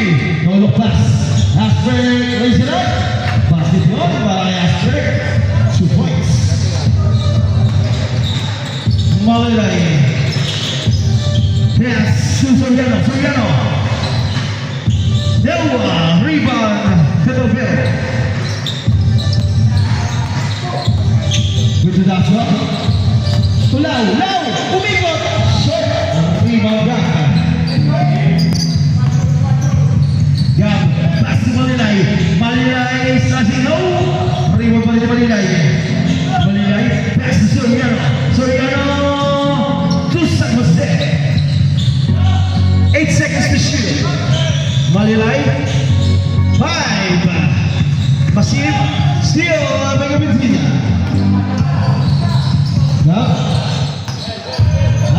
3. No look pass. Asper raise it up. Basket won by Asper. 2 points. Malilay. Pass to Soriano. Soriano. Dewa. Rebound. Fiddleville. Good to that shot. Tulau. Lau. Umikot. Short. Rebound back. Gab. Pass to Malilay. Malilay is slashing low. Rebound pa rin Malilay. Malilay. Pass to Soriano. Soriano. 8 seconds to shoot. Malilay. 5. Masip. Steal. Magabitina. Now.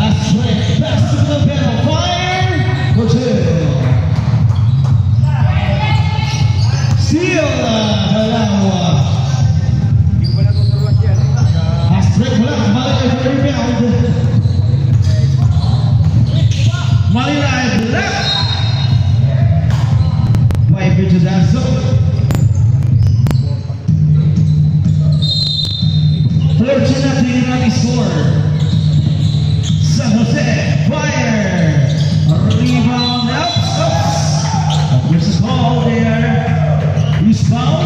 Last play. Pass to the pedal. Fire. For 2. Steal. Dalawa. Last break. Malilay for rebound. Malilay left. Wipe into that zone. 13-0 running score. San Jose fire. Rebound out. There's a call there. Who's foul?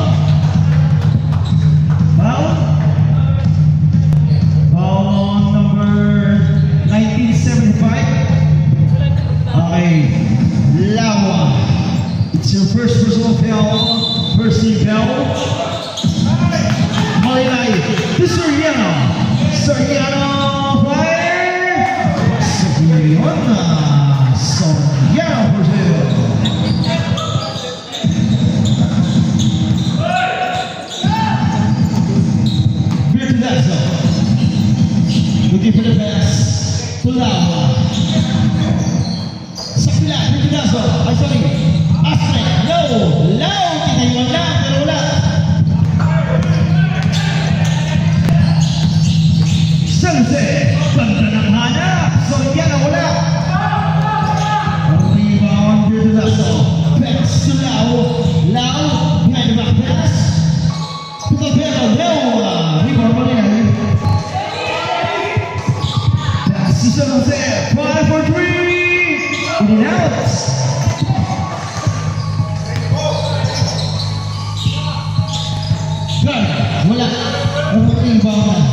Foul? Foul on number 1975. Lawa. It's your first personal foul. First team foul. Malilay. To Soriano. Soriano fire. Soriano. Soriano for 2. Here to that zone. Looking for the pass. To Lawa. Ay, sorry. Astre. No. Low. Tinayuan lang. Pero wala. Sanse. Ganda ng hanap. Soriano wala. Rebound. Here to Lasso. Pass to Lau. Lau. Behind the back pass. Pitapero. No. Rebound Malilay. Pass to San Jose. 5 for 3. In and out. Wala. Rebound.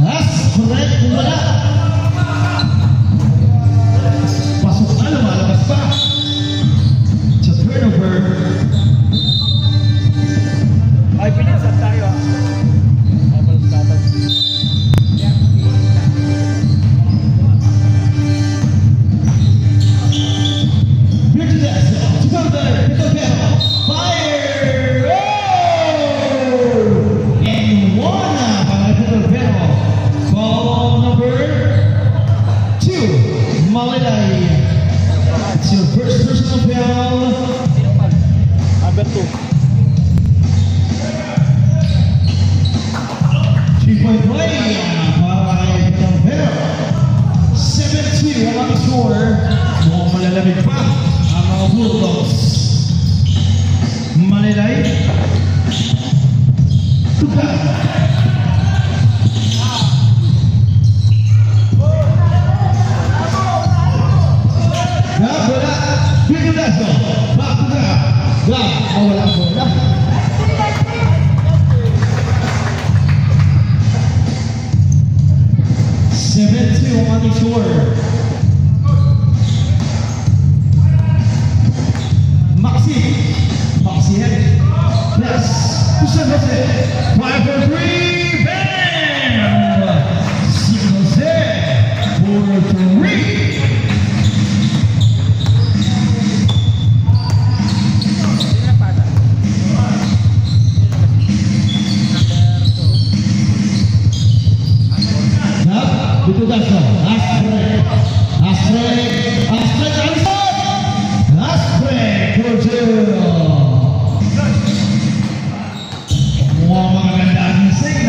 That's correct. Wala. Pasok na. Lumalabas pa. It's a turnover. Ay, pinansan tayo. It's your first personal foul. Number 2. 3-point play. Para Pitapero. 7-2 ang score. Mukhang malalamig pa ang mga Bulldogs. Malilay. Tuka. Wala. Bigulaso. Back to that. Wala. Wala. 7-2 on the score. Maxi head. Yes. To San Jose. 5 for 3. Bam! San Jose. 4-3. Itu dah Astre kerja. Semua magaganda gising.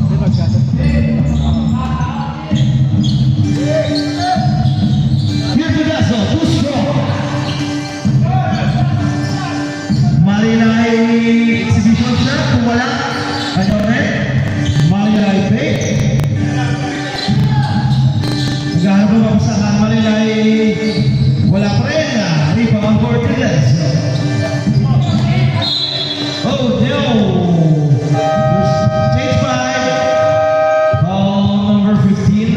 Di ba gato? Here's the vessel, too strong. Marilay exhibition siya, kung wala, ano rin? Marilay fake. Naghahanap mo ba sa Marilay? Wala pa rin. Rebound for Trilles. Oh no! Stage 5. Foul number 15.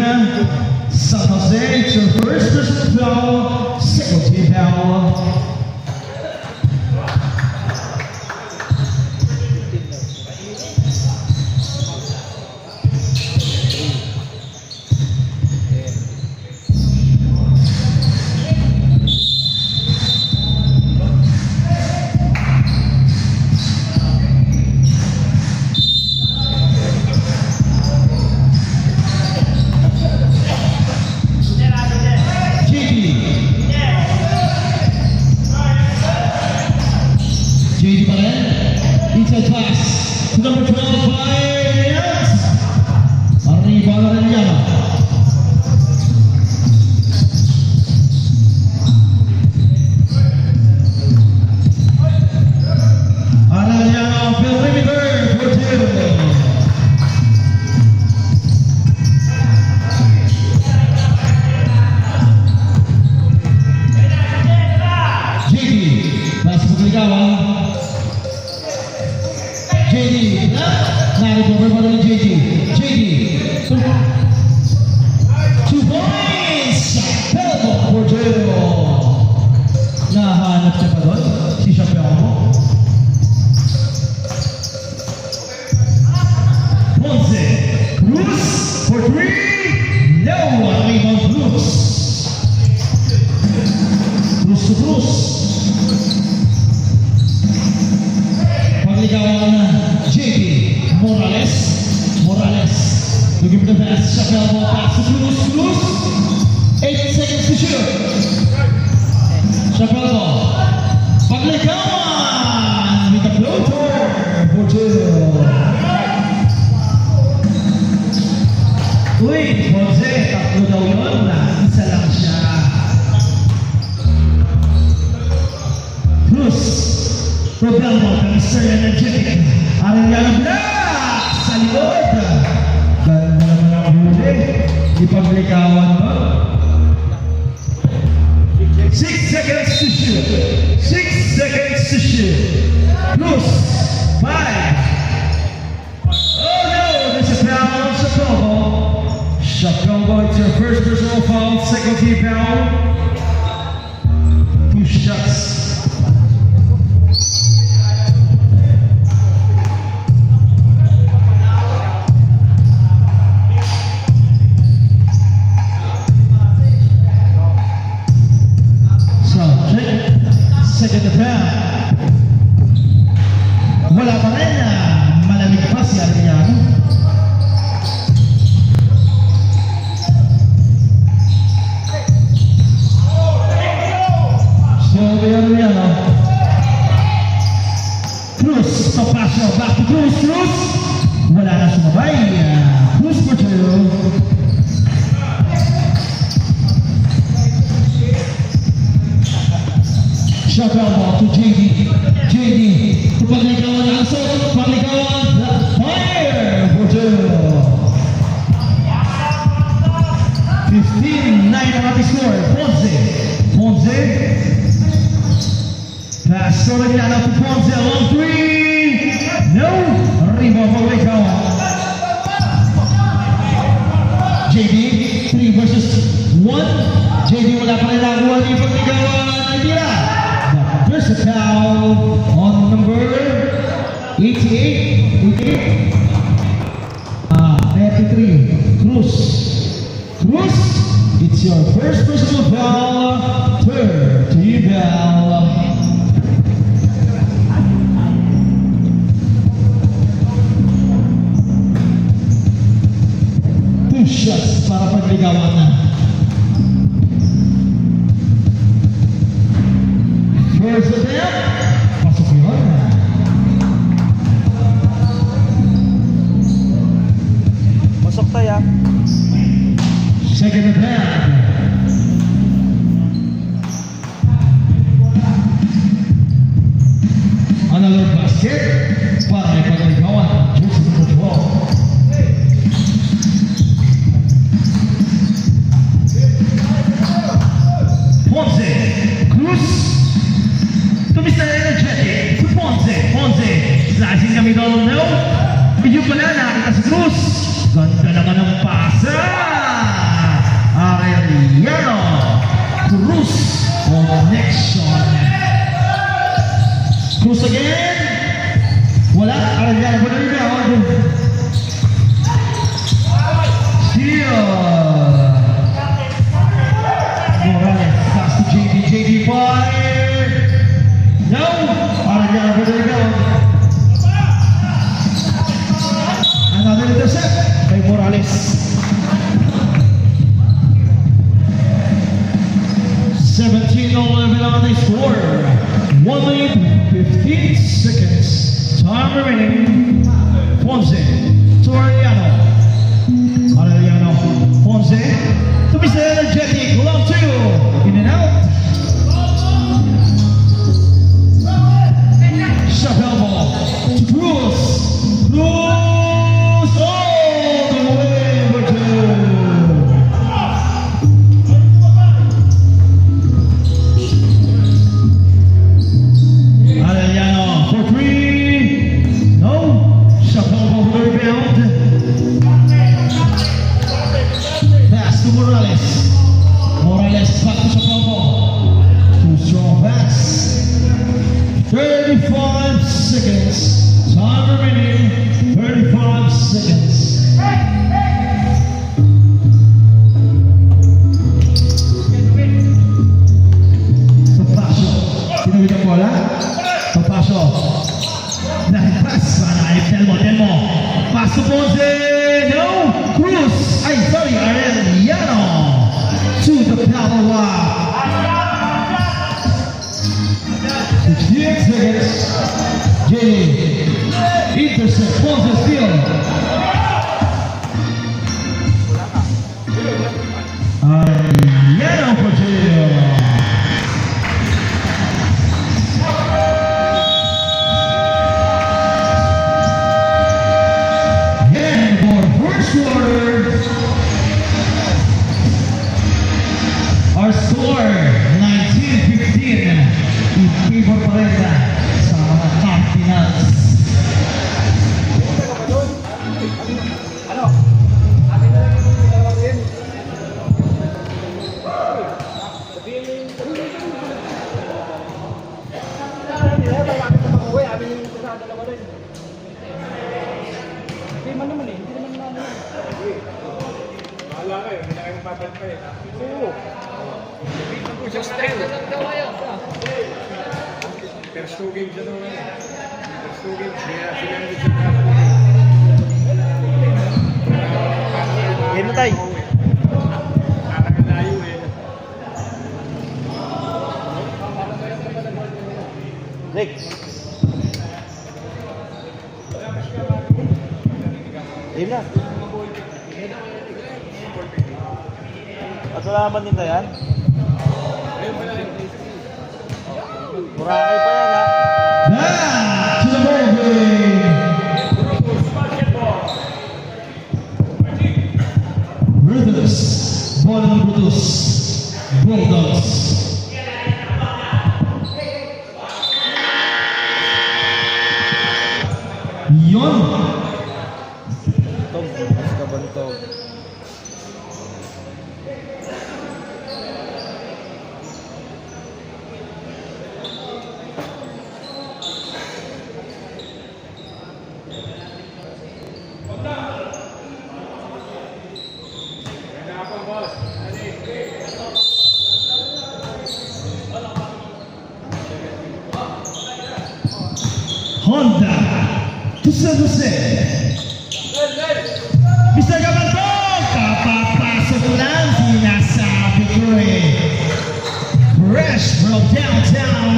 San Jose, it's your first personal foul. Second team foul. JD pa rin. Inside pass to number 12 by Reyes. Arriba na rin yan. Arellano, perimeter for two. JD, pass po kaligawan. JD, narito pa rin JD. JD, 2 points! Pelto for two. Nahanap siya pa doon, si Chapeau. Ponce, Cruz for three. No, rebound Cruz. Cruz to Cruz. Pagligawan na JD Morales. Morales. Looking for the pass. Chappelle ball pass to Cruz. Cruz. 8 seconds to shoot. Chappelle ball. Pagligawan with the floater for two. Uy, Jose, tatlo daw yun na. Isa lang siya. Cruz. Problema, Mr. Energetic. Arellano Black sa likod. Ganda naman ang huli. Ipaglikawan mo. 6 seconds to shoot. 6 seconds to shoot. Cruz. 5. Oh no, this is foul on Chapeau. Chapeau, it's your first personal foul. Second team foul. 2 shots. Second attempt. Wala pa rin. Malamig pa si Arellano. So, Arellano. Cruz, papasyo. Back to Cruz. Cruz. Wala na sumabay. Cruz for two. Chappelle ball to JD. JD. To pagligawan ng assault. Pagligawan. Fire for two. 15-9 ang ating score. Ponce. Ponce. Pass to Arellano to Ponce. Long three. No. Rebound for pagligawan. JD. 3 versus 1. JD wala pa rin nakuha ni pagligawan. Tira. There's a foul on number 88. 93. Cruz. Cruz, it's your first personal foul. Third team foul. Two shots para pagligawan na. First attempt, pasok yun. second attempt. Another basket para ipagaligawan. Jersey number 12. Ponce, Cruz, to Mr. Energetic, to Ponce, slicing the middle, no? Medyo pala nakita si Cruz. Ganda naman ng pasa. Arellano, Cruz, connection. Cruz again. Wala, Arellano pa na rebound. Steal. Morales, pass to JD fire. No, Arellano pa na rebound. Another intercept by Morales. 17-11 on the score. 1 minute 15 seconds. Time remaining. Ponce to Arellano. Arellano. Ponce to Mr. Energetic. Long two. In and out. Shot elbow to Cruz. Cruz all the way for two. Arellano for three. No. Shot elbow for the rebound. Pass to Morales. Morales back to Chapopo. Too strong pass. 35 seconds. Time remaining. 35 seconds. Papasyo. Tinawid ang bola. Papasyo. Nahimpas. Manahip. Telmo. Pass to Ponce. No. Cruz. Ay, sorry. Arellano. To the power wall. 68 seconds. Jay. Intercept. Ponce steal. Arellano for two. And for first quarter, our score 19-15 in favor pa rin sa mga Cardinals. Ano? Akin na lang yung dalawa din. Sabihin nila, bakit na mag-uwi? Amin yung isa sa dalawa rin. Hindi man naman eh. Hindi naman naman. Bahala kayo. Hindi na kayo mapapantay. Oo. Just style. First two games na naman. First two games. Sila nandito sa game na tayo. Nakakalayo eh. Next. Game na. At wala naman din tayo yan? Boracay pa yan ha? Back to the ball game. Brutus. Ball ng Brutus. Bulldogs. Yon. Bantog. Mas ka bantog. Honda to San Jose. Mr. Gabantog, kapapasok lang, sinasabi ko eh. Fresh from downtown,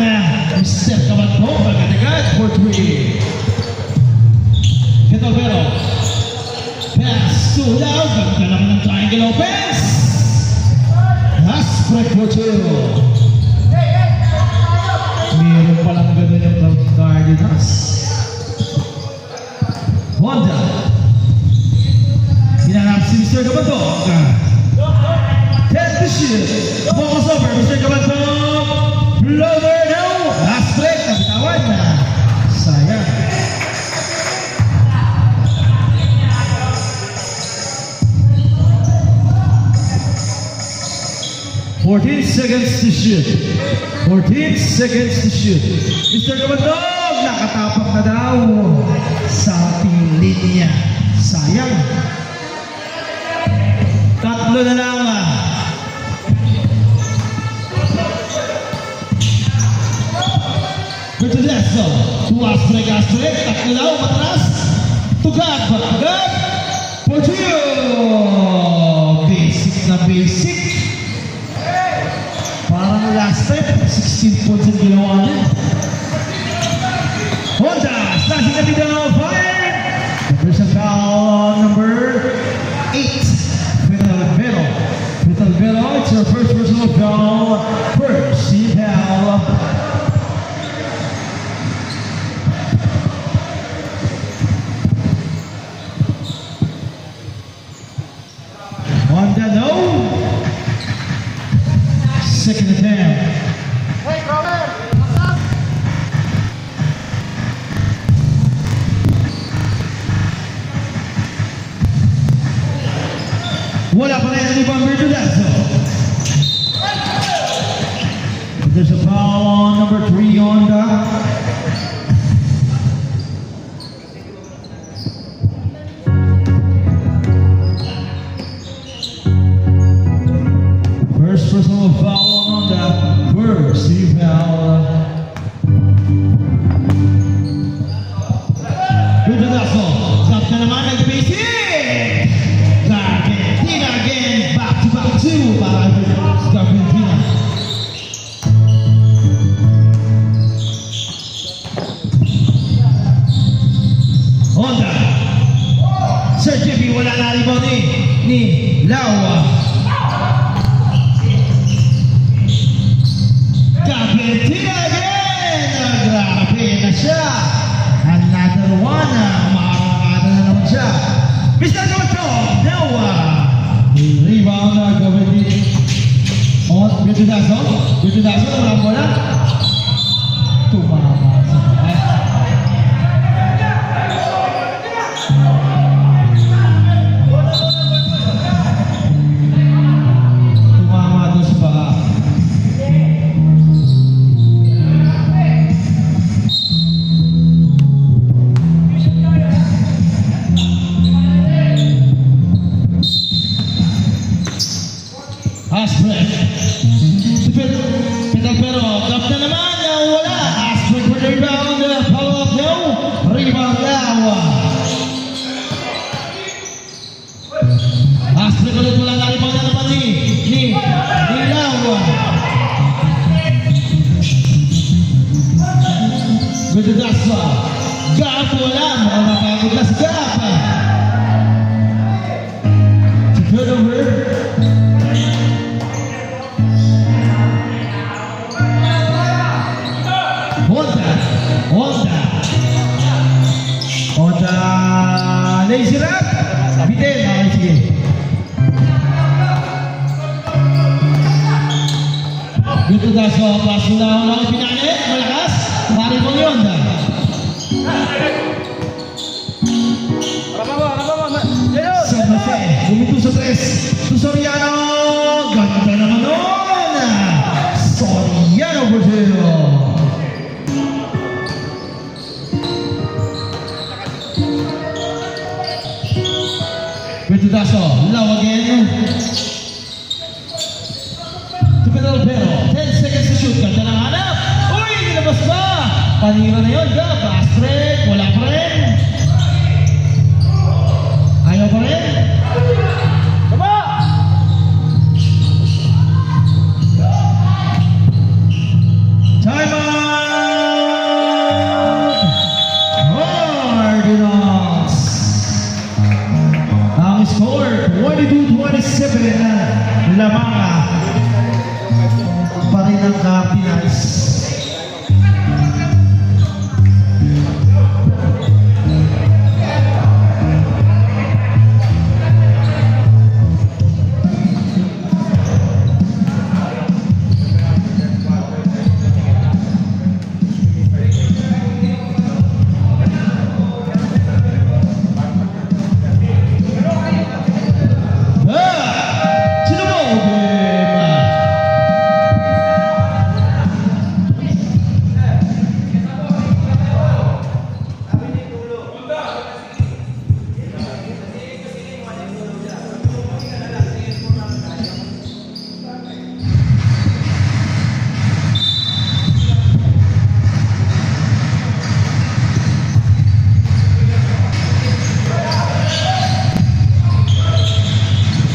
Mr. Gabantog, agad-agad for three. Ketobero, pass to Lau, ganda naman ng triangle offense. Aspre Portero. Meron palang ganun yung Cardinals. Honda. Hinanap si Mr. Gabantog. Head to shoot. Focus over, Mr. Gabantog. Blower now. Aspre, kapitawan na. Sayang. 14 seconds to shoot. 14 seconds to shoot. Mr. Gabandog, nakatapak na daw sa ating linya. Sayang. Tatlo na lang. Bertuleso. Tuwas break. Tatlo daw, matras. Tugad. Portillo. Basic na basic. Parang last time, 16 points ang ginawa niya. Honda, slashing na biglang fire. There's a foul number 8. Vital Vero, it's your first personal foul. First, team foul. Honda, no. Second attempt. Hey, Robert! Wala pa rin ni Bomber Dulazo. There's a foul on number 3 Honda. First personal foul on Honda. First team foul. Dulazo. Stop na naman ang basic. Argentina again, back to two para Argentina. Honda. Sir Jeffy, wala na rebound ni Lawa. Argentina again. Grabe na siya. Another one. Umaarangkada na naman siya. Mr. Goto, now rebound na gawin din. Gitudaso, wala mo na. Tumama sa bahay. Tumama doon sa bahay. Aspre. Pero gap na naman. Wala. Aspre for the rebound. Follow up now. Rebound Lawa. Aspre ulit, wala na rebound na naman ni Lawa. Gududasa. Gap wala. Mukhang napagod na si Gap. To turnover. Honda lazy rap. Bitin. Okay, sige. Dito tayo sa paso na lang pinalit. Malakas. Pari po ni Honda. San Jose. Bumito sa 3. Soriano. Ganda naman nun. Soriano Brazil. Bertudaso, low again. To Pedro Pero, 10 seconds to shoot. Ganda ng hanap. Uy, nilabas ba? Panira na yun. Fast break. Wala pa rin. Ayaw pa rin. Baba! Time out! Cardinals. Ang score, 22-27 lamang. ng Cardinals.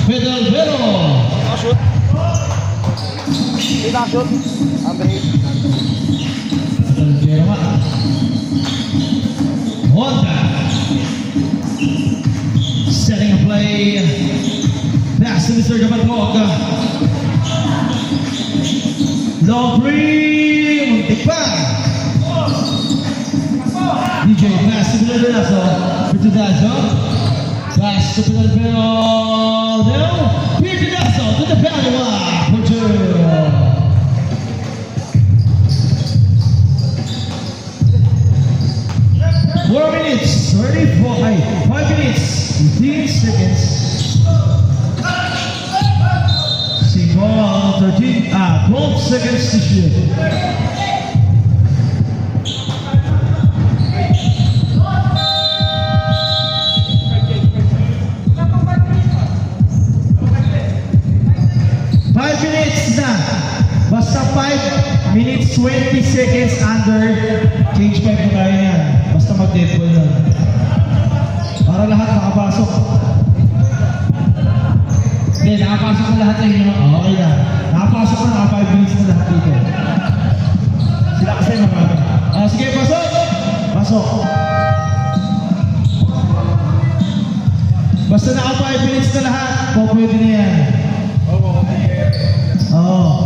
Pedal Vero. Shoot. Kita shoot. Andre. Pedal Vero nga. Honda. Setting a play. Pass to Mr. Gabantog. Long three. Muntik pa. DJ pass to Pedal Vero. Pedal pass to Pedal Vero. Now, Pirtinazo to the penalty line for two. 4 minutes, 5 minutes, 15 seconds. Simple, 12 seconds to shoot. Basta 5 minutes, 20 seconds under. Change 5 na tayo yan. Basta mag-dead ball lang. Para lahat nakapasok. Hindi, nakapasok na lahat eh. Okay na. Nakapasok na, naka 5 minutes na lahat dito. Sila kasi marami. Sige, pasok! Pasok. Basta naka 5 minutes na lahat, pwede na yan. Oo.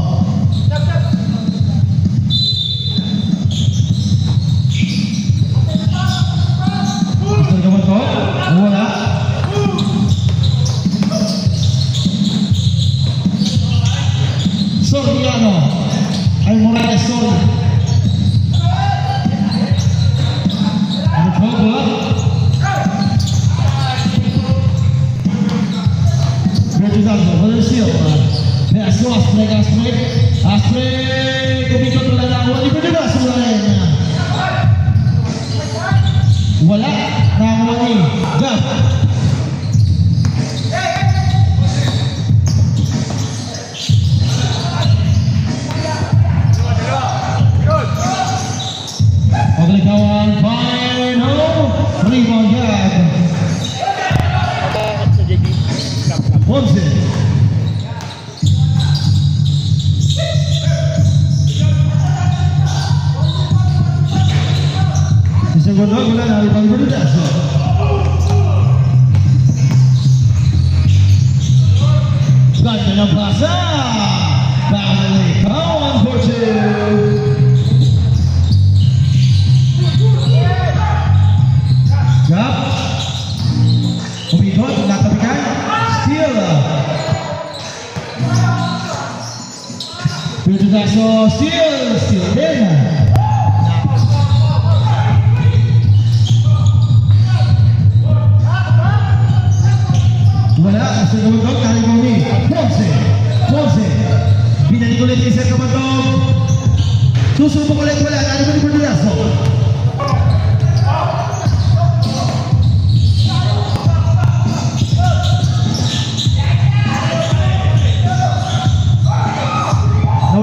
Gusto naman ko? Wala. Soriano. Ay, Morales, sorry. Ano po, wala? Bertie Dalzo, wala siya. Pass to Asprey, kumikot wala na ako. Di ba diba? Sulayan na. Wala. Nakakuha ni Gab. Paglikawan, final. Rebound Gab. Ponce. Segundo wala na rin pang-berdas. Ganda ng pasa. Paglikawan for two. Gab. Umikot, natapikan. Steal. Bertudaso, steal din. Wala, sa Kabantog, kari mo ni Ponce. Binalik ulit ni Sir Kabantog. Susubok ulit, wala, kari mo ni Bertudaso.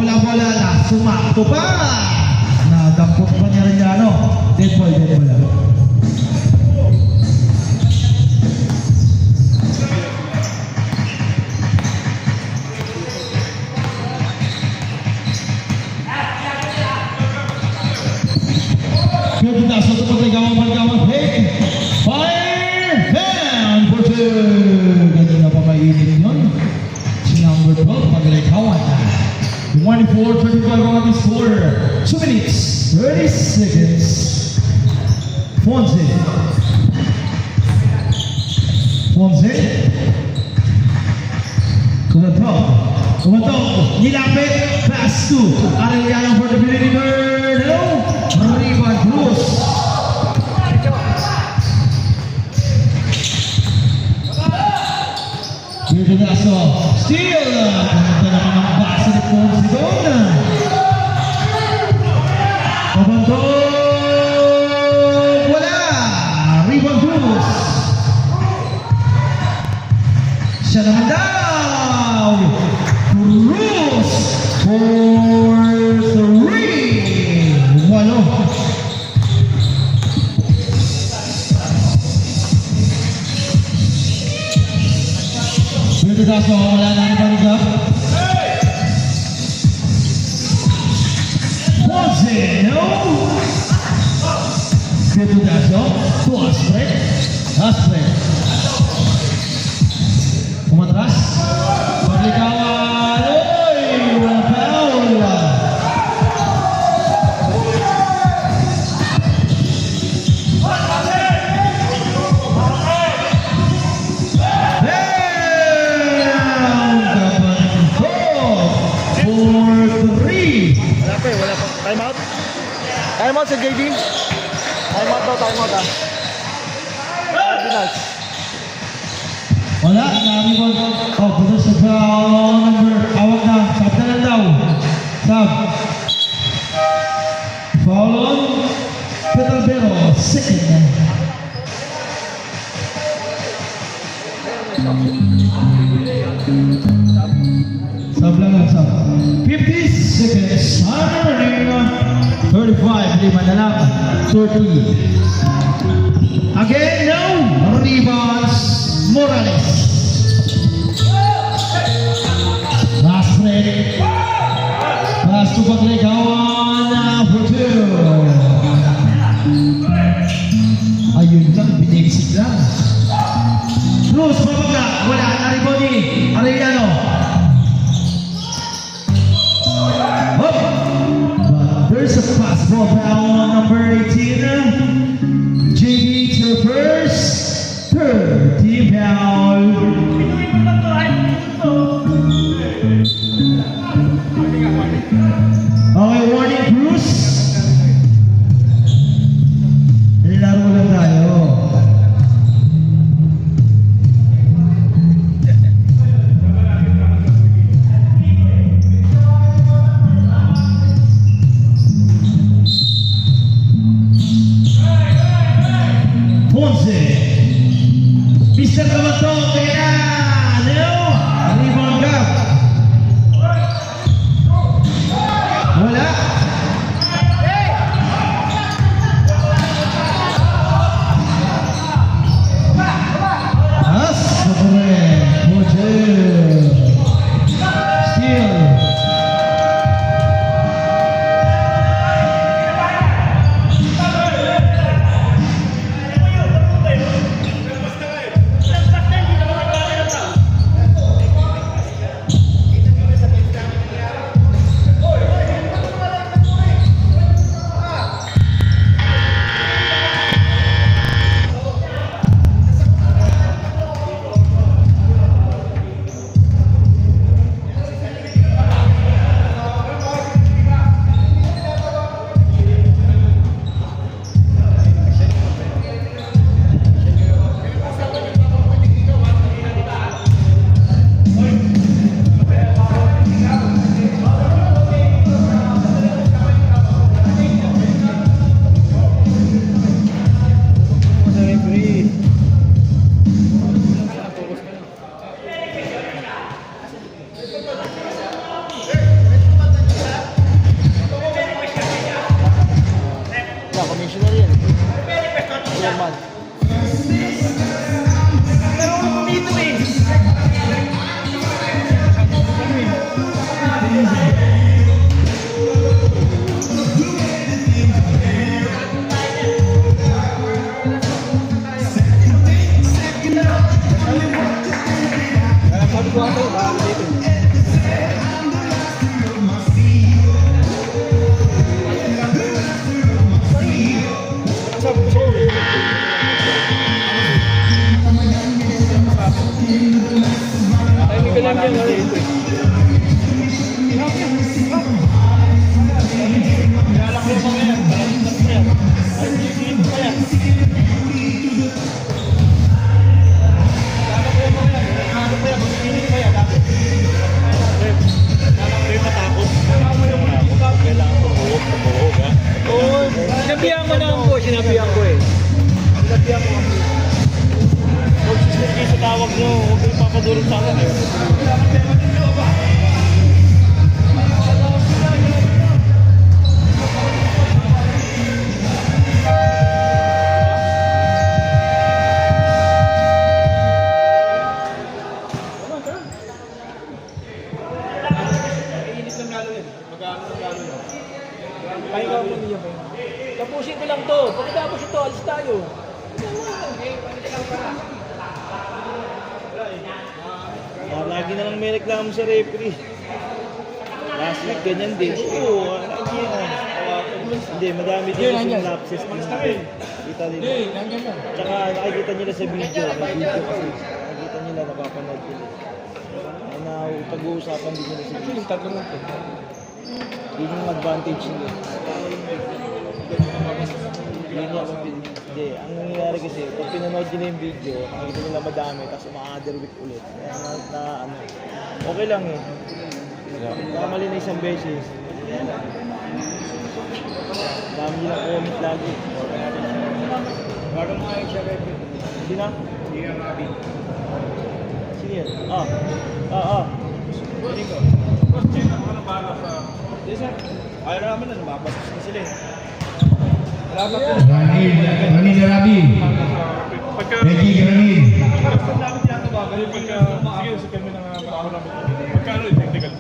Nawala na, sumakto pa. Nadampot pa niya rin yan, dead ball. Bertudaso ito pagkagawa, hey! Fire! Down for two! Ganyan na pa mainit yun. Si number 12, paglikawan na. 24-35 2 minutes, 30 seconds. Fonzie. Fonzie. Kumanto. Nilapit. Pass to Arellano for the Billionaire. No. Rebound Cruz. Dito na so. Steal. Kumanto naman ang basa ni Fonzie doon. Kumanto. Wala. Rebound Cruz. Siya naman daw. Cruz for 3. Walo. Dito na so. Wala na ang baliga. Fonzie. No. Dito na so. To Asprey. Asprey. Umatras. Pagligawan. Oy! Walang foul. Down! Kapanto. 4-3. Wala pa eh, wala pa. Time out? Time out sa JD? Time out daw, time out ah. Cardinals. Wala, nami ko. Oh, puto sa foul number. Awag na. Sab na lang daw. Sab. Foul on. Petalbero. Second. Sab lang lang, sab. 50 seconds. Running. 35. Lima na lang. 30. Again, no. Rebounds. Morales. Last ready. Pass to Pagligawan for 2. Ayun lang, binigsik lang. Cruz, papaga. Wala, Ariboni. Arellano. Up. But there's a pass ball foul number 18. JB to first. Third team foul. Okay, warning Cruz. Laro lang tayo. Fonzie. Mr. Kamanto, kaya no, rebound gap. Wala. As correct. Hotel. Steal. durog sa akin. Pahinga mo niya ba? Tapusin ko lang to. Pagkatapos ito, alis tayo. Lagi na lang may reklamo sa referee. Last week, ganyan din. Oo, hindi, madami din yung lapses dito. Kita nila. Tsaka nakikita nila sa video. May video kasi. Nakikita nila, napapanood nila. Na pag-uusapan din nila sa video. Tatlo lang to. Yun yung advantage nila. Yun yung hindi. Ang nangyayari kasi, pag pinanood nila yung video, nakikita nila madami, tapos ma-other week ulit. Ano, okay lang eh. Kamali na isang beses. Dami nilang comment lagi. Bagong mga siya rin. Sino? Hindi ang Rabi. Sino yan? Hindi ko. Ano bahala sa... Hindi sir. Ayaw na naman na, mabastos na sila eh. Salamat po. Granil Arabi. Becky Granil. Ang dami tinatawagan. Sige, sa kami na ako namin. Magkano yung technical?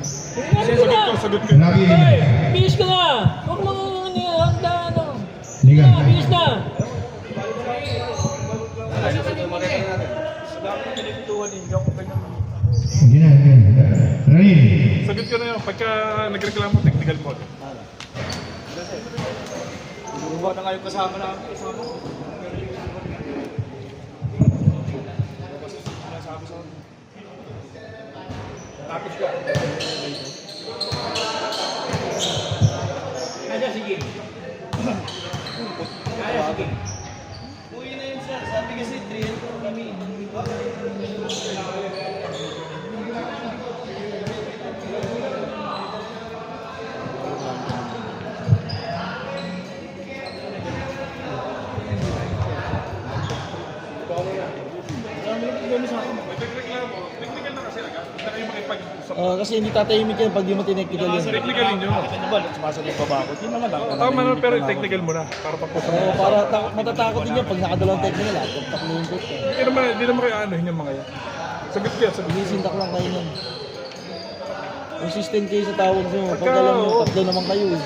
Sagot ko. Arabi. Bilis ka na! Huwag mo handa ano. Liga. Bilis na! Hindi na. Granil. Sagot ko na yun, pagka nagreklamo technical fault. Buwa na ngayon kasama namin. Kasama ko. Tapos ka. Kaya sige. Kaya sige. Uwi na yun sir. Sabi kasi 3 po kami. Nagreklamo, technical na kasi agad. Hindi na kayo makipag-usap. Kasi hindi tatahimik yan pag di mo tinektikal yun. Technical ninyo. Ano ba? Sumasagot pa ba ako? Hindi naman lang. Tama na, pero technical mo na. Para pag-usap. Oo, para matatakot din yan pag nakadalawang technical at pag na yung coach. Hindi naman kayo anuhin yung mga yan. Sagot ko yan, sagot ko. Inisintak lang kayo nun. Consistent kayo sa tawag nyo. Pag Pagka, alam nyo, oo. tatlo naman kayo eh.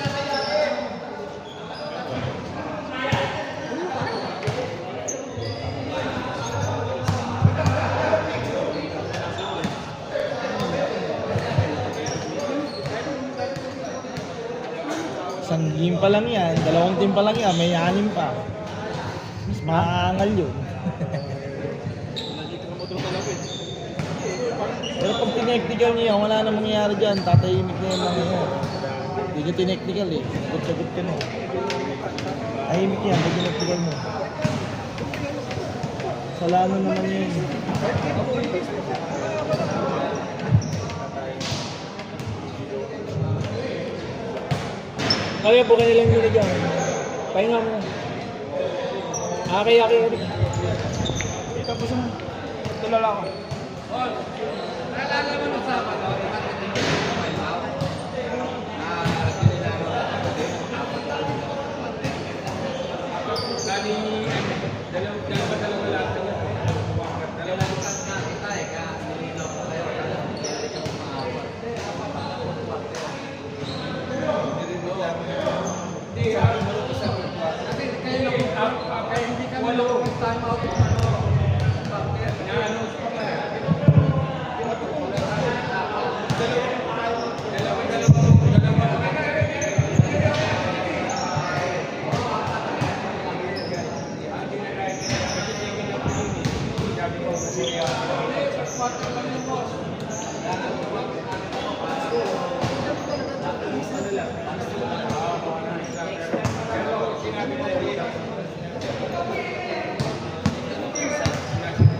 Isang game pa lang yan, dalawang team pa lang yan, may 6 pa. Mas maangal yun. Pero pag tineknikal niya, wala na mangyayari dyan, tatahimik na yung mga yan. Hindi ka tineknikal eh, sagot-sagot ka na. Tahimik yan, pag tineknikal mo. Salano naman yun. Kaya po kanilang nila dyan. Pahinga mo na. Aki. Tapos mo. Tulala ako.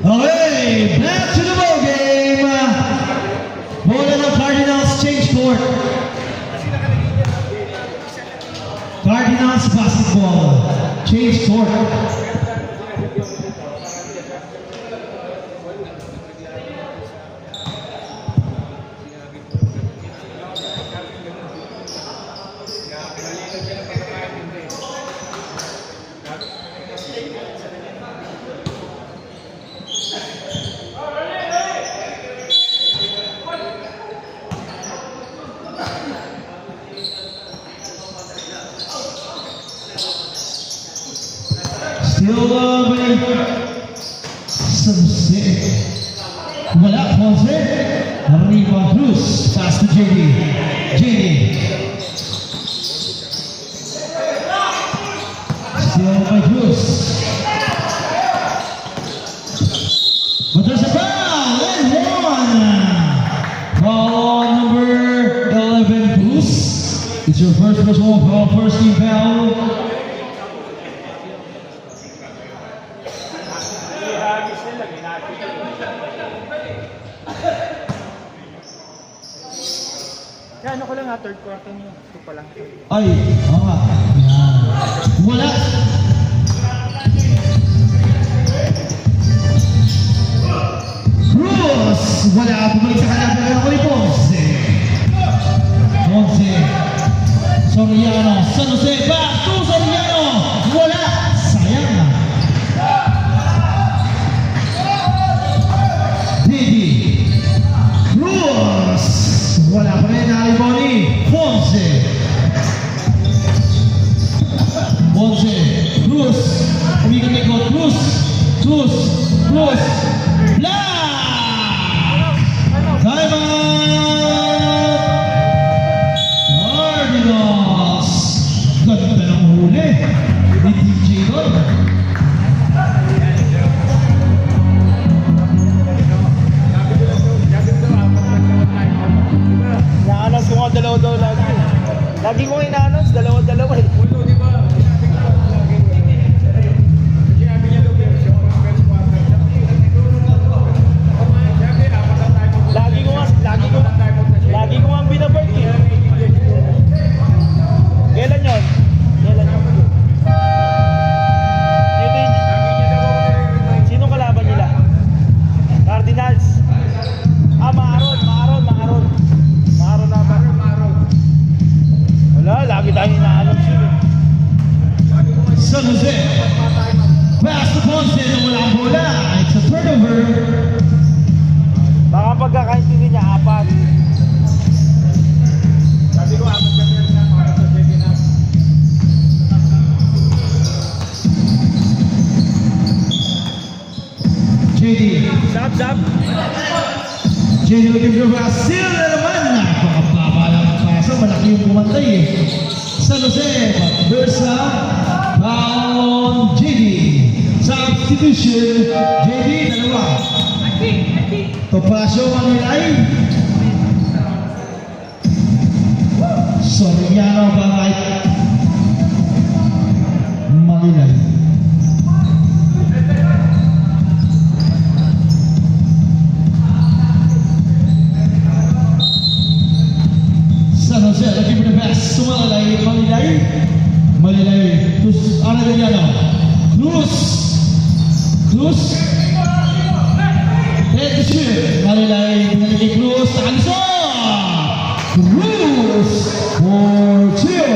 Okay, back to the ball game. Bola ng Cardinals change court. Cardinals basketball change court. Steal by San Jose. Wala, Jose. Rebound Cruz. Pass to JD. JD. Steal by Cruz. But there's a foul and one. Foul number 11, Cruz. It's your first personal foul, first team foul. Kaya ano ko lang third quarter niyo. Ito pa lang. Ay, oo nga. Yan. Wala. Cruz! Wala. Bumalik sa kanya. Pero ako ni Ponce. Ponce. Soriano. San Jose. Back to Soriano. Wala. Sayang. Didi. Cruz. Wala pa rin. Nalibaw ni Ponce. Ponce. Cruz. Umikot-ikot. Cruz. Cruz. Cruz. Block! Time out! Cardinals! Ganda ng huli ni DJ doon. Ina-announce ko nga dalawa-dalawa lagi. Lagi ko ina-announce, dalawa-dalawa eh. Lagi ko nga binabart eh. Kailan yun? Sino kalaban nila? Cardinals. Maharon na ba? Wala, lagi tayo ina-announce yun eh. San Jose. Pass to Ponce na walang bola. It's a turnover. Baka pagkakaintindi niya, apat. Sabi ko, apat kami rin na para sa second half. JD. Zap. JD looking for a steal na naman. Napakababa lang ang paso. Malaki yung bumantay eh. San Jose. But there's a foul on JD. Substitution. JD, dalawa. Topacio Manilay. Soriano Bangay. Manilay. San Jose looking for the pass. Sumalay. Manilay. Terus Arellano. Cruz. Head to shoot. Manilay. Pinalagay Cruz. Takaliso. Cruz for two.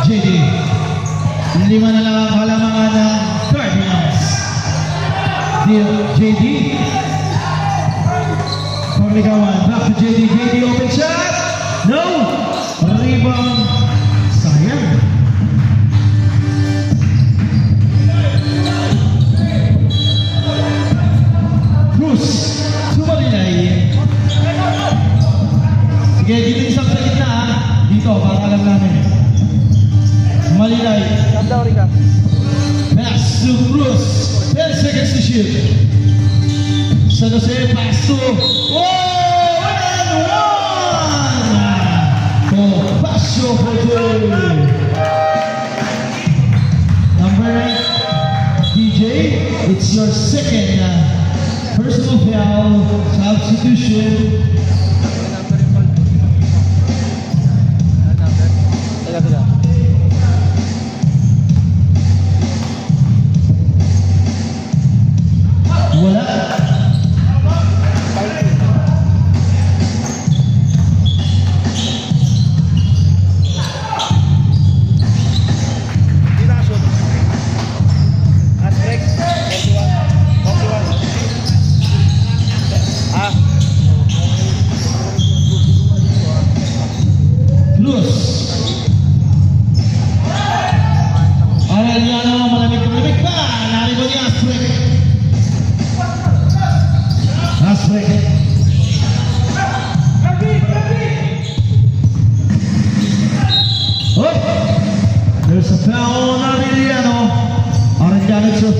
JD. 5 na lang ang halamangan ng Cardinals. Deal JD. Pagligawan. Back to JD. JD open shot. No. Rebound. Sayang. Cruz. Sumalinay. Sige, dito isang sa gitna ha. Dito, para alam namin. Malinay. Zap daw, Rica. Pass to Cruz. 10 seconds to shoot. San Jose, pass to... Oh! And one! Topacio for two. Number 9, DJ. It's your second personal foul substitution. Teka. Wala.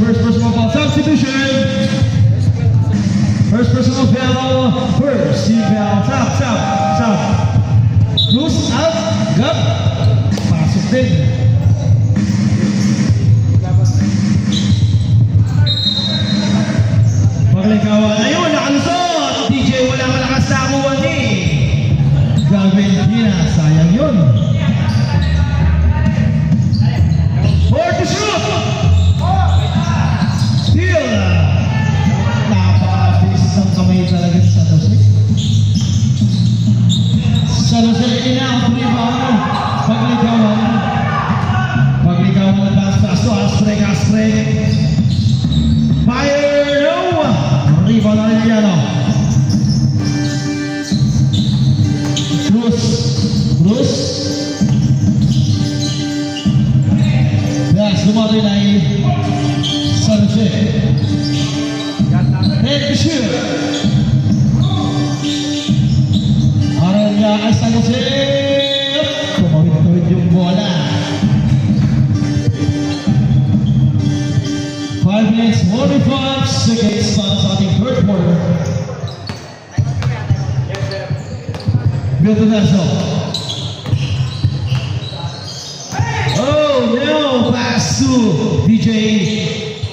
first personal foul substitution. First personal foul. First team foul. Stop. Cruz out. Gap. Pasok din. Paglikawan. Ayun, nakalusot. DJ, walang malakas na amuan eh. Gavin Pina, sayang yun. For the shoot! Still, napaka-bilis ng kamay talaga sa San Jose. San Jose, in-out, rebound. Paglikawan na pass to Asprey. Fire, no! Rebound na rin yan, Cruz. Yes, lumari na San Jose. Head to shoot. Aral niya kay San Jose. Tumawid-tawid yung bola. 5 minutes, 45 seconds para sa ating third quarter. Bildonazo. Oh no! Pass to DJ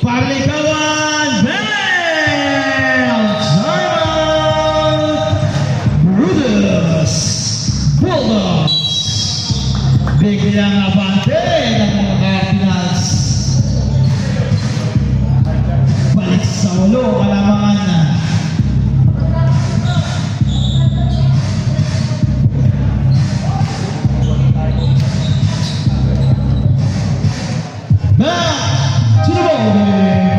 Paglikawan. Bounce! Brutus Bulldogs. Biglang abante ng mga Cardinals. Balik sa ulo, kalamangan na. Back to the ball game.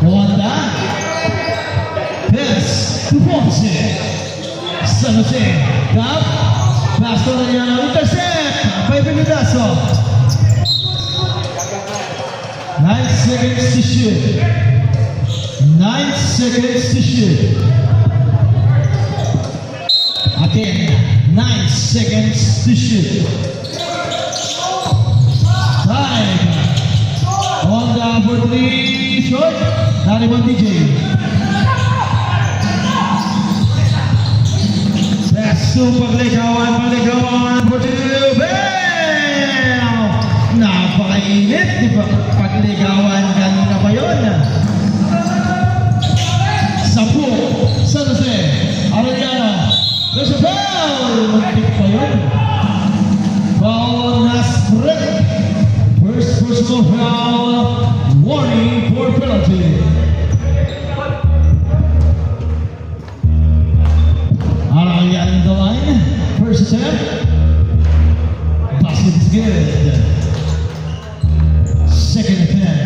Honda. Pass to Ponce. San Jose. Gap. Pass to Arellano. Intercept. By Bildonazo. 9 seconds to shoot. 9 seconds to shoot. Again, 9 seconds to shoot. 5. Honda for 3 shot. Nariman DJ. Pass to Paglikawan for 2. Bam! Napakainit, di ba? Paglikawan, kanina pa yun. 10. San Jose. Arellano. There's a foul! Magpik pa yun. Foul na straight. First personal foul. Warning for penalty. Arellano in the line. First attempt. Basket is good. Second attempt.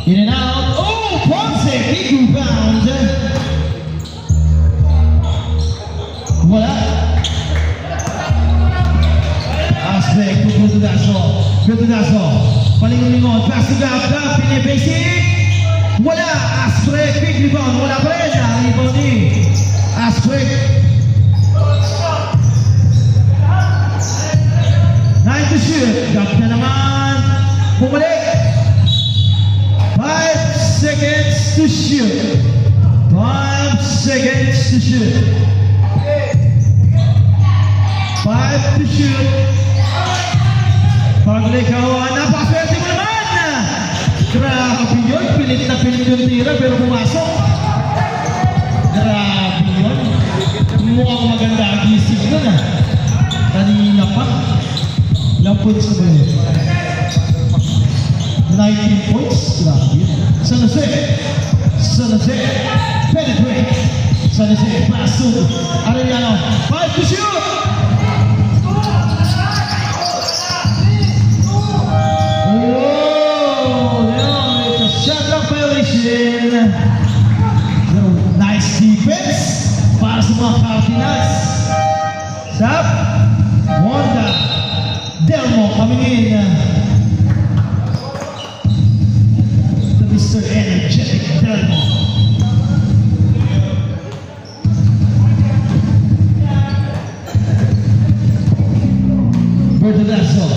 In and out. Oh, Ponce, big rebound. Wala. Aspect to Bildonazo. Palingon-lingon. Pass to Gap. Pinipasing. Wala. Aspect, big rebound. Wala pa rin. Rebound ni Aspect. 9 to shoot. Gap na naman. Bumalik. 5 seconds to shoot. 5 seconds to shoot. 5 to shoot. Paglikawan. Napaswerte mo naman! Grabe yun. Pilit na pilit yung tira pero pumasok. Grabe yun. Mukhang maganda ang gising nun ah. Kanina pa. Ilang points na ba yun? 19 points. Grabe yun. San Jose. Penetrate. San Jose. Pass to Arellano. 5 to shoot. Whoa! No, it's a shot clock violation. mga Cardinals. Sap, Wanda, Delmo coming in. The Mr. Energetic Delmo. Bertolaso.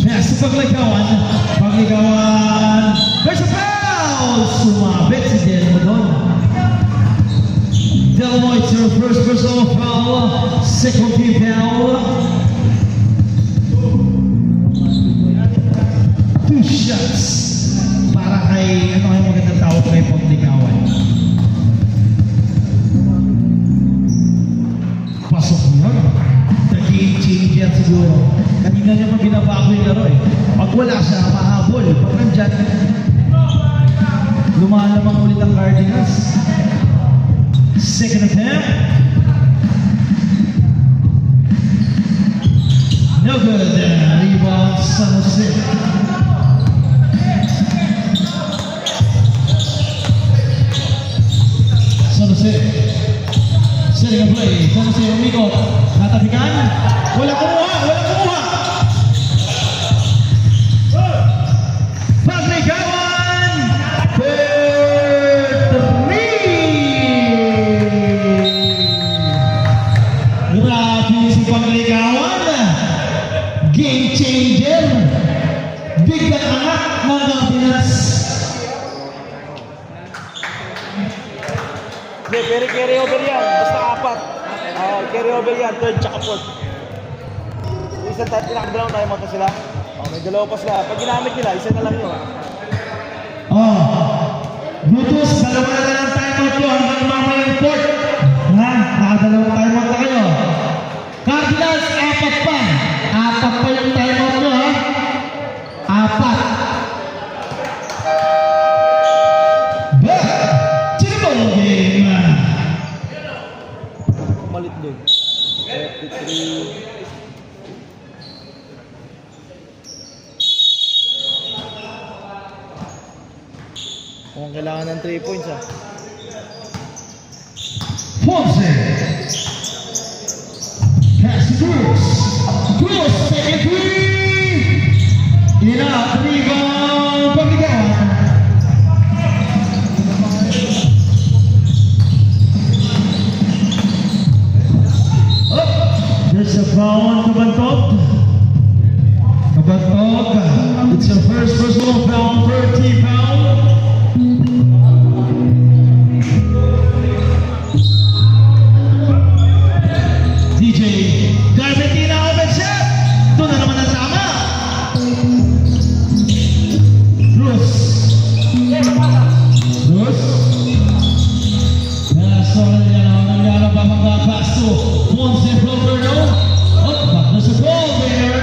Pass sa pagligawan. Pagligawan. There's a foul! Sumabit si Delmo doon. Delmo, it's your first personal foul. Second team foul. 2 shots. Para kay, ano yung magandang tawag kay pagligawan. Pasok yun. The game changer siguro. Kanina niya pa binabago yung laro eh. Pag wala siya, mahabol. Pag nandyan, lumalamang ulit ang Cardinals. Second attempt. No good. Rebound, San Jose. San Jose. Setting a play. San Jose, umikot. Natapikan. Wala kumuha. Wala kumuha. Pagligawan. Grabe si Pagligawan. Game changer. Biglang angat ng Cardinals. Hindi, pero carry over yan. Basta 4. Carry over yan. Third tsaka fourth. Isang tayo, pinakadalaw tayo mata sila. May dalawa pa sila. Pag ginamit nila, isa na lang yun. Brutus, dalawa na lang timeout ko hanggang mamayang fourth. Ha? Nakadalawang timeout na kayo. Cardinals, 4 pa. 4 pa yung timeout nyo, ha? 4. Sino ba yung game? Malit doon. 33. Kung kailangan ng 3 points Ponce. Pass to Cruz. Cruz, second three. In and out, rebound, Pagligawan. There's a foul on Kabantog. Kabantog, it's your first personal foul, 30 foul. DJ Garmentina open shot. Ito na naman ang tama. Cruz. Cruz. Nangyari pa mag-pass to Ponce floater no. Back na sa goal there.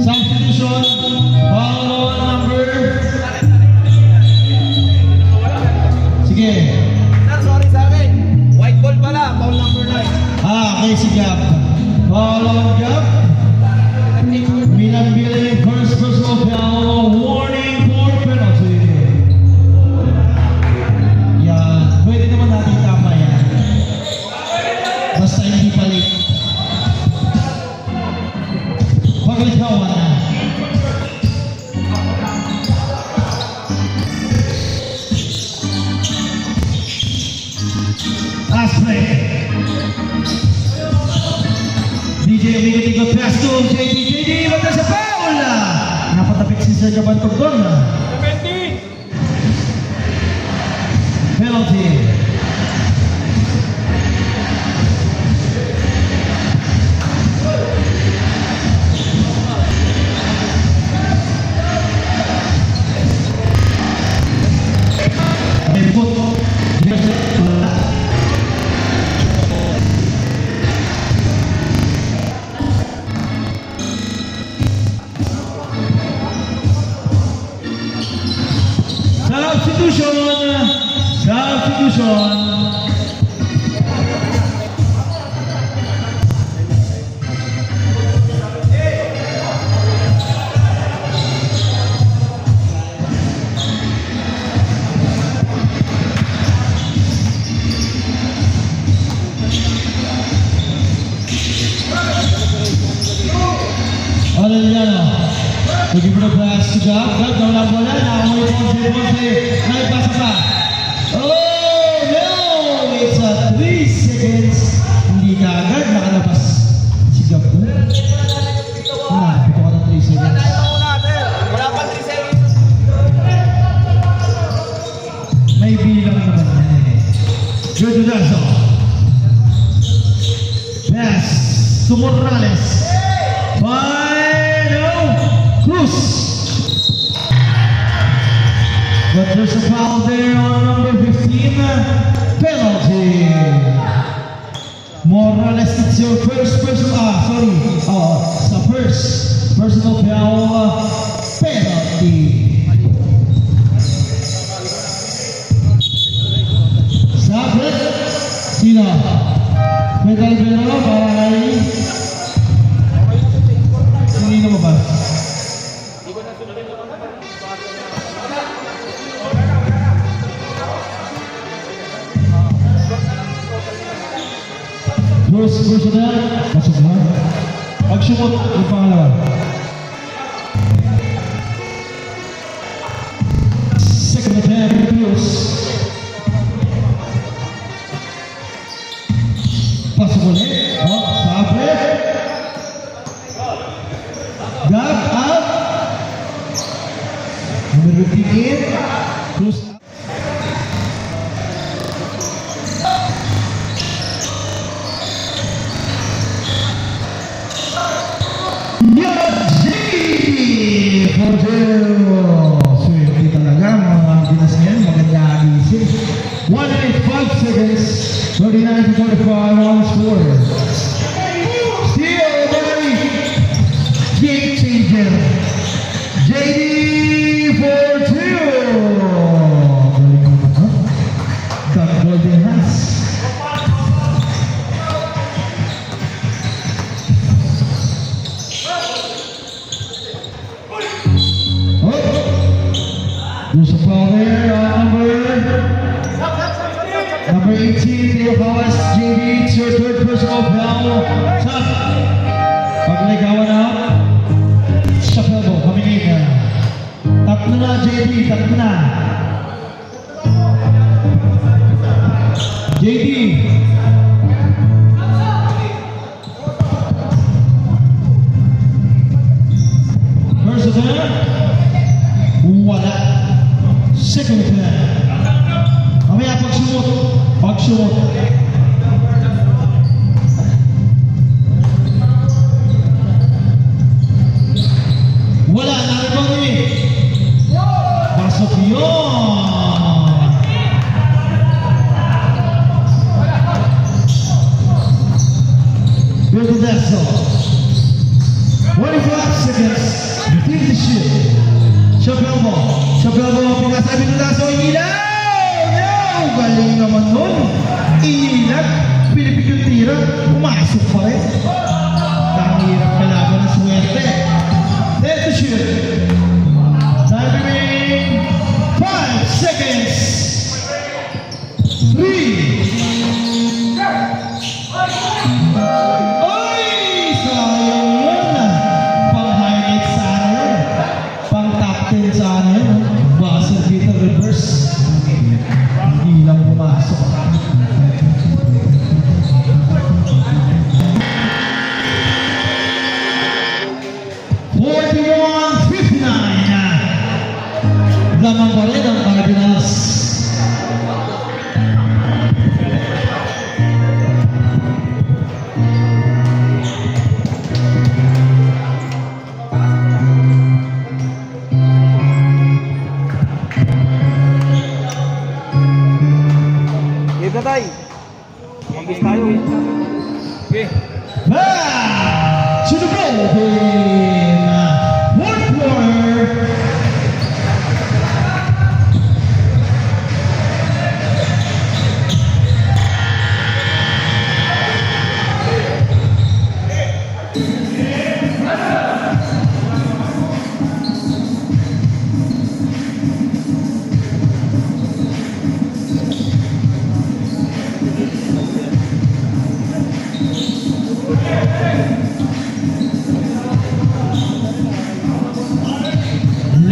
Substitution. Foul on number. Sige. Sorry sa akin. White ball pala, foul number 9. Okay, si Gab. Foul on Gab. Milan Billy, first personal foul. Warning for penalty. Yan. Pwede naman natin tama yan. Basta hindi palit. Pagligawan na. Last play. DJ umigot-igot pass to JD, but there's a foul! Napatapik si Sergio Bantog doon. 70! Penalty. Substitution. Lagi for the pass to Gab. Gab, daw lang bola. Nakamoy Ponce. Naipasa pa. Oh, no! It's a 3 seconds. Hindi ka agad nakalabas si Gab. Pito ka ng 3 seconds. Wala pa 3 seconds. May bilang naman yan eh. Good to that song. Pass to Morales. Final Cruz. But there's a foul there on number 15. Penalty. Morales, it's your first personal, sa first personal foul penalty. Sabit. Sino? Medal Vero para kay Sino mo ba? First personal, pasok ba? Pag-sumot, yung pangalawa. Second attempt, Pius. Pasok ulit. Sabi. Gab out. Number 15. Cruz. Swerte talaga mga Pinas ngayon, maganda agising. 1.5 seconds, 39-45 on score. Still very game changer. JD for 2. Got golden hands. There's a foul there on number 18, Theo Pawas, JV, it's your third personal foul. Tough. Pagligawan na. Shuffle mo, pamigay ka. Tatlo na, JV, tatlo na. JV. First attempt. Wala. Second attempt. Mamaya pagsumot. Wala. Naribang ni. Pasok yun. Good to that song. 25 seconds. Repeat the shit. Chapel mo, pagkasabi nila sa ilaw! No! Galing naman nun! Ilag, Pilipik yung tira, pumasok pa rin. Ang hirap kalaban ng swerte. Let the shoot. Time remaining 5 seconds. 3. Ay! Sayang yun! Pang-highlight sana yun. Pang-top 10 sana yun. Buzzer beater reverse. Hindi lang pumasok. Lamang pa rin ang Cardinals.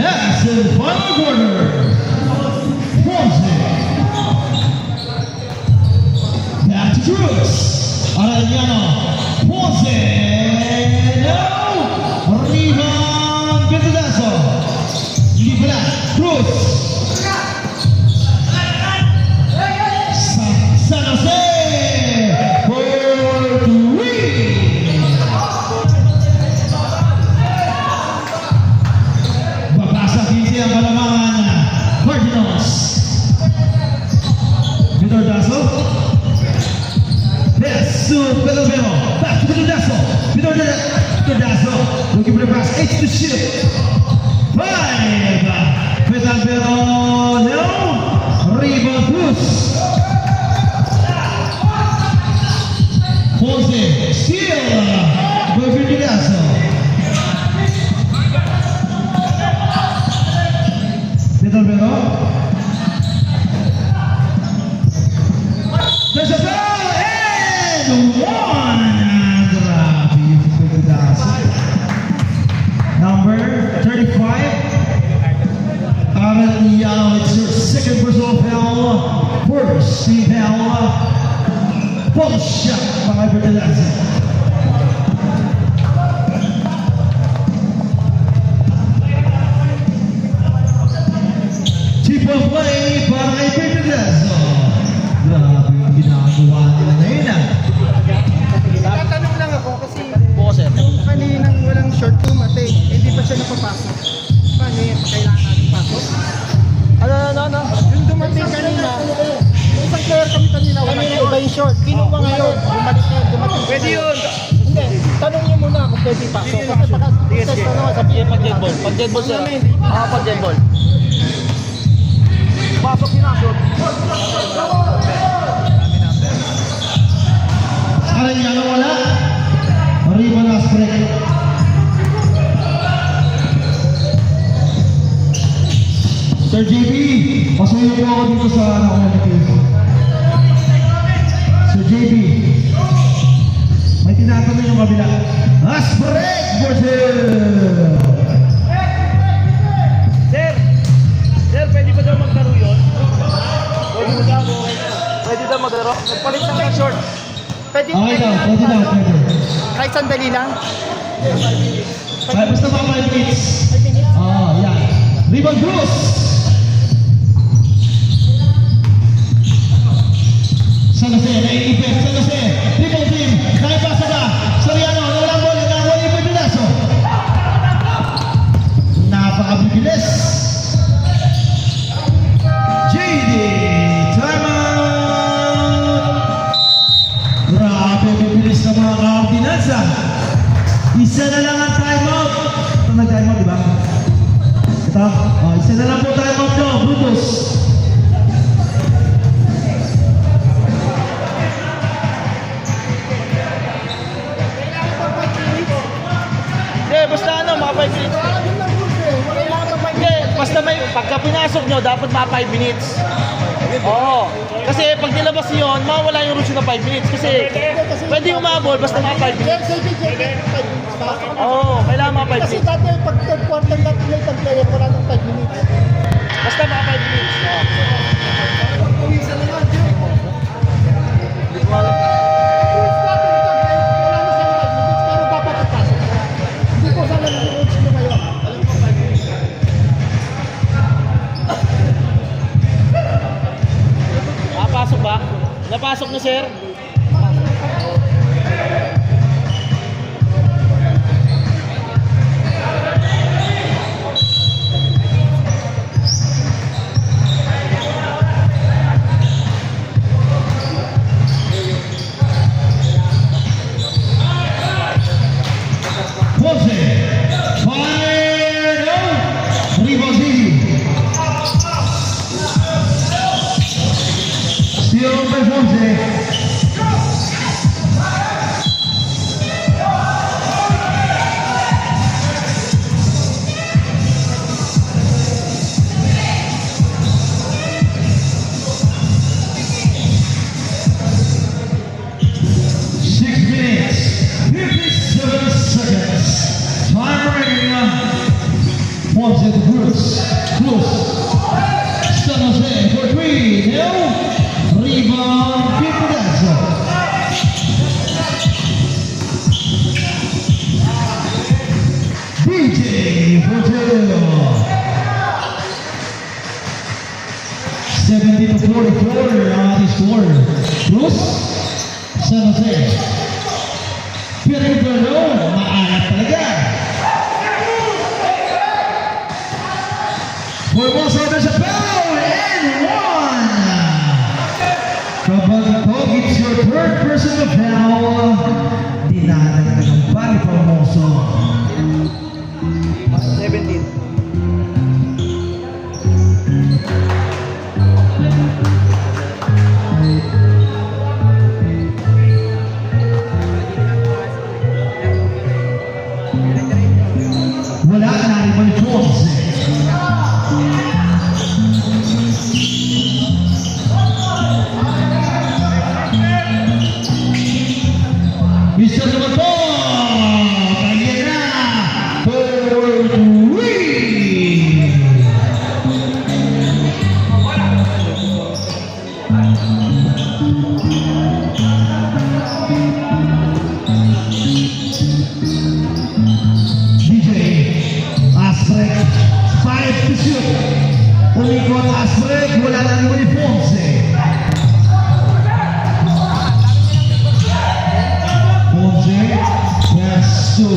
Next in the final quarter, Fonzie. Back to Cruz. Arellano. Fonzie. No. Rebound. Pedazo. Libera. Cruz. San Jose. 4-3. Babasa Pinti ang kalamangan Cardinals. Vitor Dazo. Yes, Pelobero. Back to Vitor Dazo. Vitor Dazo. Looking for the pass. 8 to shoot. 5. Pelobero. No. Rebound Cruz. Fonzie. Steal. Vitor Dazo. Vitor Bero. There's a foul and one. Grabe yung pagkakasa. Number 35. Arellano, it's your second personal foul. First team foul. Full shot by Bertolazzi. Triple play para kay Bertolazzi. Grabe yung ginagawa nila ngayon ah. Tatanong lang ako kasi yung kaninang walang short tumate, hindi pa siya napapasok. Paano yan? Kailangan natin pasok? Ano? Yung dumating kanina, isang player kami kanina, walang iba yung short. Kinuha ngayon, dumating. Pwede yun. Hindi, tanong niyo muna kung pwede pasok. Kasi baka test na naman, sabihin Pag dead ball. Pag dead ball sir. Pag dead ball. pasok pinasok. Arellano wala. Arriba last break. Sir JB, pasuyo po ako dito sa nakuha. Sir JB, may tinatanong yung kabila. Last break, Borgel! Sir, pwede ba daw maglaro yun? Pwede daw maglaro? Nagpalit lang ng short. Pwede Okay daw, pwede daw, pwede. kahit sandali lang. Ay, basta mga 5 minutes. Yeah. Rebound Cruz! San Jose, naiipit. San Jose, triple team. Naipasa ka. Soriano, nawalang bola. Nawalang yung Bertolazzi. Napakabilis. JD, timeout. Grabe, bibilis na mga Cardinals ah. Isa na lang ang timeout. Ito nag-timeout, di ba? Ito, isa na lang po timeout nyo, Brutus. Hindi, basta mga 5 minutes. Hindi, basta pagka pinasok nyo, dapat mga 5 minutes. Oo. Kasi pag nilabas yun, mawala yung rules na 5 minutes. Kasi pwede umabol, basta mga 5 minutes. Oo, kailangan mga 5 Kasi minutes. dati pag third quarter na late ang player, wala nang 5 minutes. Basta mga 5 minutes. Oo. Puwisan na lang, Jim. Hindi ko alam. Wala na sa 5 minutes, pero dapat ipasok. Hindi ko sana ng rules nyo ngayon. Alam ko 5 minutes. Napasok ba? Napasok na, sir? Fonzie, fired out. Rebound Zizi. Steal by Fonzie. Fonse to Cruz. Cruz. San Jose for three. Now, rebound, Pipodazo. DJ for two. 70 to 44 on the score. Cruz. San Jose. Pero maalat talaga. Formosa there's a foul and one. Kapag ito, it's your third personal foul. Dinadagdag ang bali Formosa. 17. Wala na rin ba ni Fonse? Bisa naman to! Kaya na! For three! Asrek, 5 to shoot. Ulikot Asrek, wala na naman ni Fonse. Fonse, pass to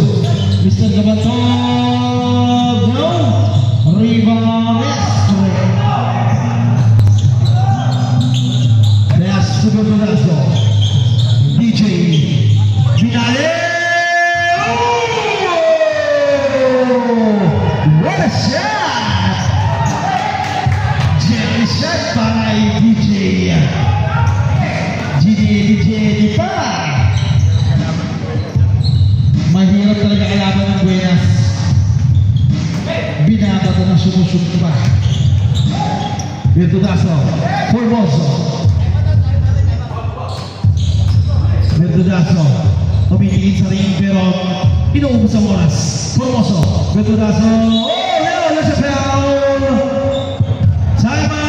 Mr. Gabatog. No, rebound Asrek. Pass to Gabatog. DJ, Binale. What a shot! Jerry shot para DJ. DJ pa. Mahirap talaga kalaban ng Buenas. Binabato ng sumusut pa. Virtudazo. Formoso. Virtudazo. Umitingin sa ring pero inuubos ang oras. Formoso. Virtudazo. Oh, no, that's a foul. Time out.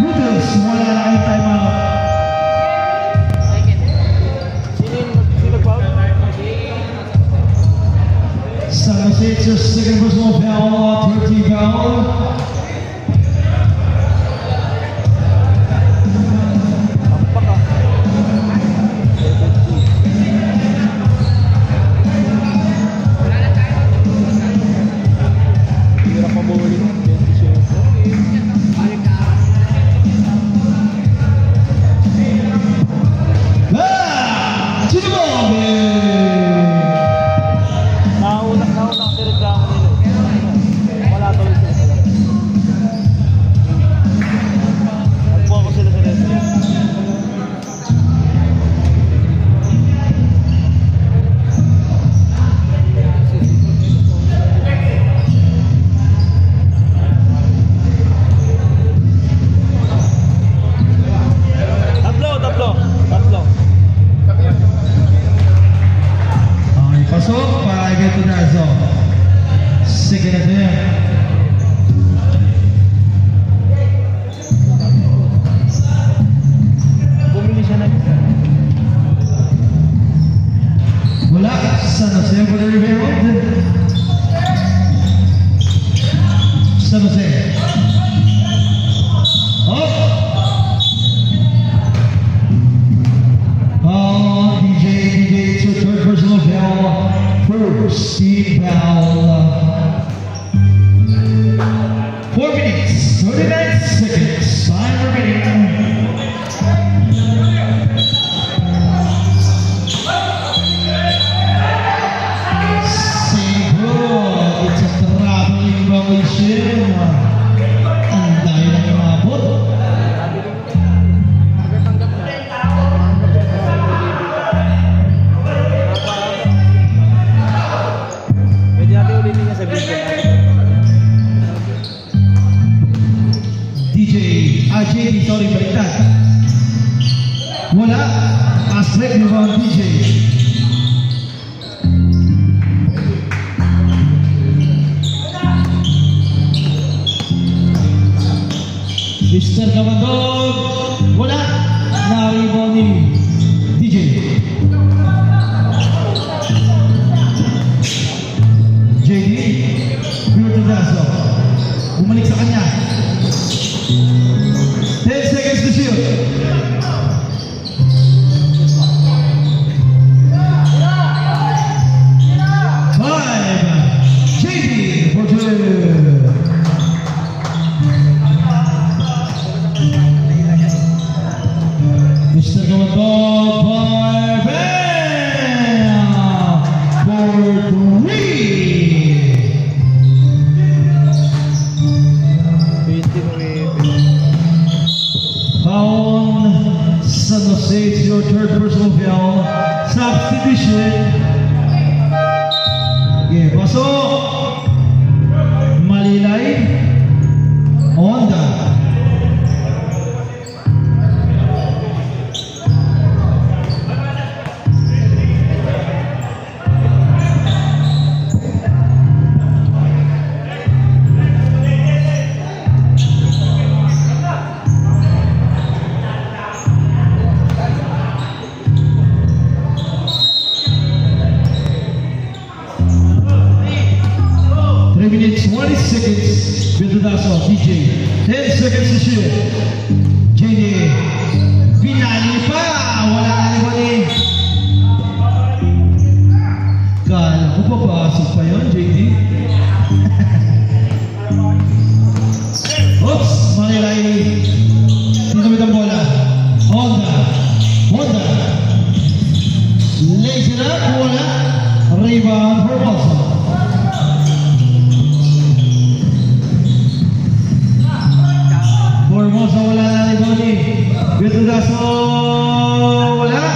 Brutus, wala na kayong time out. Sino foul? San Jose, it's your second personal foul, 13 foul. Nauna kasi reklamo nila. Wala tuloy sila sa laro. Nag-focus sila sa referee. Tatlo. Okay, pasok para kay Virtudazo. Sige na din. Bumili siya ng Wala. San Jose for the rebound. San Jose. Oh! Oh, DJ, it's your third personal foul. First team foul. 4 minutes, 39 seconds. Time remaining. It's a traveling violation. Ang dahil ang umabot. Pwede natin ulitin niya sa video. JD, sorry, baliktad. Wala. Asrek, rebound DJ. Mr. Gabandog, wala. Na-rebound ni DJ. JD, Virtudazo. Bumalik sa kanya. 10 seconds to shoot. 5, JD for 2. Mr. Gabandog, 5, for 3. 29. Foul, San Jose, it's your third personal foul. Substitution. Okay, pasok. Malilay. Honda. Minutes, 20 seconds. Virtudazo, DJ. 10 seconds to shoot. JD. Pinali pa. Wala na ni Bani. Kala ko papasok pa yun, JD. Oops, Manilay. Tinamit ang bola. Honda. Lays it up. Wala. Rebound for Balsa. Formosa wala na ni Boni. Virtudazo wala.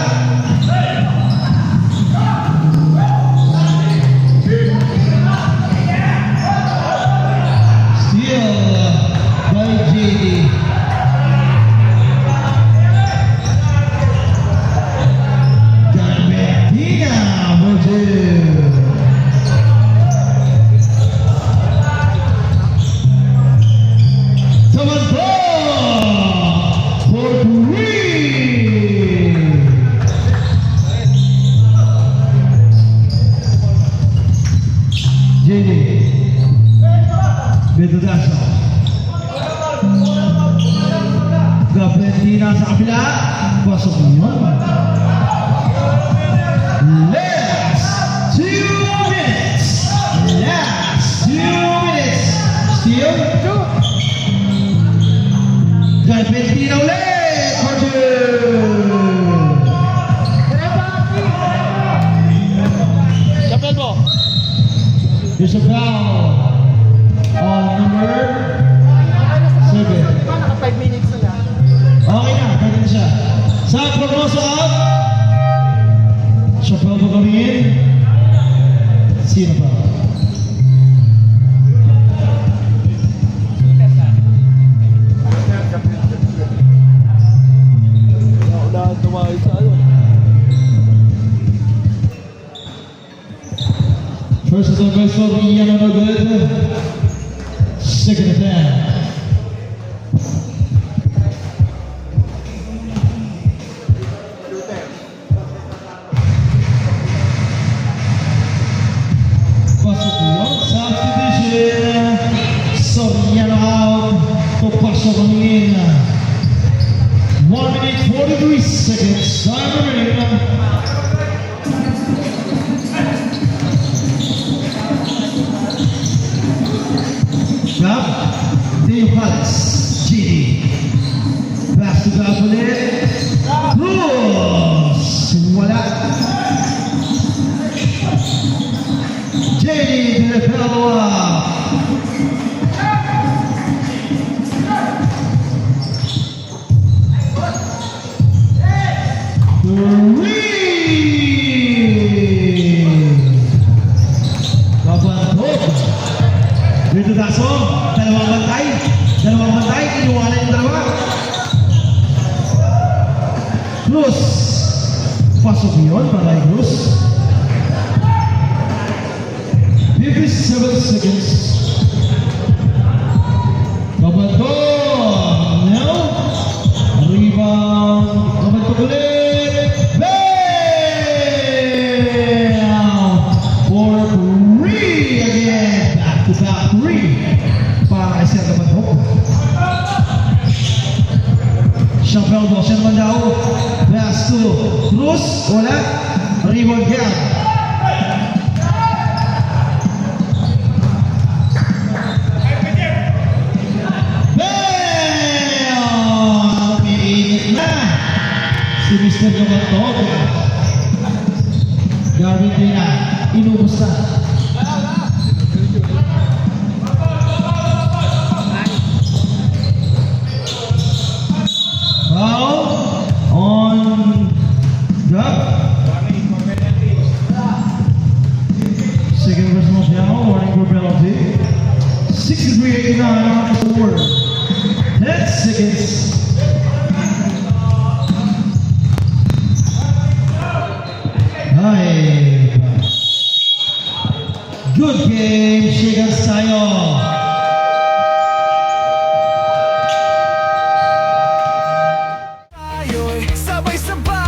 Steal by JD. Garmentina for 2. Virtudazo. Gabrielina sa kabila. Pasok yun. Last 2 minutes. Steal. Gabrielina ulit. For 2. Kapal mo. There's a foul on number 7. Naka 5 minutes na lang. Okay na, pwede na siya. Sa Formosa up. Siya pa ba gawin? Sino pa? Wala akong tumayo sa ano. First attempt by Soriano, no good. Second attempt. Pasok yun. Substitution. Soriano out. Papasok ang in. 1 minute 43 seconds. Time remaining. Grab, Dave Palace, GD. Pass to grab ulit. Cruz! Wala. JD Dinapelawa. Virtudazo, dalawang bantay, iniwanan yung dalawa. Cruz, pasok yun para kay Cruz. 57 seconds. Gabandog, no Chapeldo, siya naman daw. Pass to Cruz, wala. Reward gap. Bam! Umiinit na. Si Mr. Gamatog. Gavin din na. Inubos na. Foul on the second personal foul, warning for penalty. 63-89 on the score. 10 seconds. Ay, good game, Shigas tayo. Tayo'y sabay-sabay